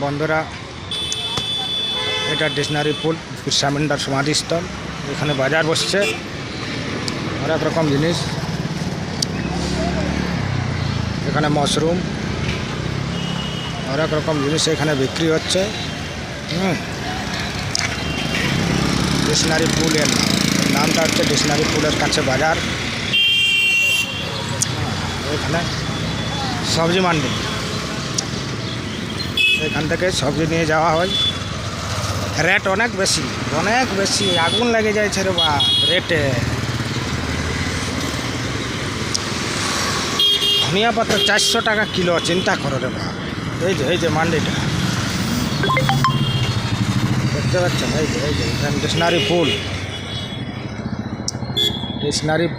বন্ধুরা, এটা ডিকশনারি পুল, বিরসা মুন্ডার সমাধিস্থল। এখানে বাজার বসছে, অনেক রকম জিনিস। এখানে মাশরুম, অনেক রকম জিনিস এখানে বিক্রি হচ্ছে। ডিকশনারি পুলের নামটা হচ্ছে ডিকশনারি পুলের কাছে বাজার। এখানে সবজি মান্ডি, এখান থেকে সবজি নিয়ে যাওয়া হয়। রেট অনেক বেশি, আগুন লেগে যাচ্ছে রে বা রেটে। ধনিয়া পাতা 400 টাকা কিলো, চিন্তা করো রে বা। এই যে মান্ডিটা দেখতে পাচ্ছেন, এই যে এখানে ডিকশনারি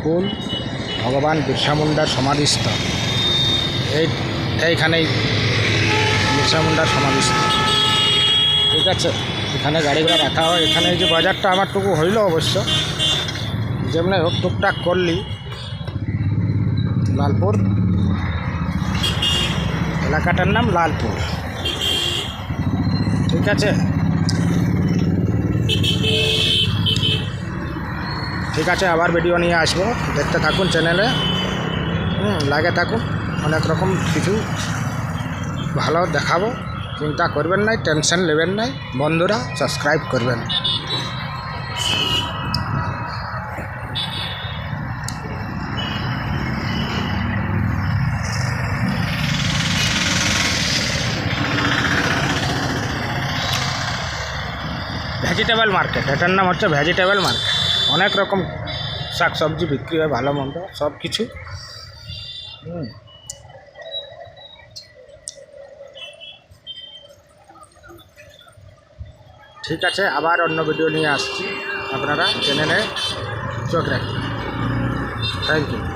পুল, ভগবান বিরসা মুন্ডার সমাধিস্থল। এইখানেই বিরসা মুন্ডার সমাধিস্থল, ঠিক আছে। এখানে গাড়িগুলো রাখা হয়। এখানে এই যে বাজারটা আমার টুকু হইল, অবশ্য যেমনি হোক টুকটাক করলি। লালপুর এলাকাটার নাম লালপুর, ঠিক আছে। আবার ভিডিও নিয়ে আসবো, দেখতে থাকুন চ্যানেলে, লাগে থাকুন। অনেক রকম কিছু ভালো দেখাবো, চিন্তা করবেন নাই, টেনশন নেবেন নাই। বন্ধুরা সাবস্ক্রাইব করবেন। ভেজিটেবল মার্কেট, এটার নাম হচ্ছে ভেজিটেবল মার্কেট। অনেক রকম শাকসবজি বিক্রি হয়, ভালো মন্দ সব কিছু। ঠিক আছে, আবার অন্য ভিডিও নিয়ে আসছি, আপনারা চ্যানেলে চোখ রাখবেন। Thank you.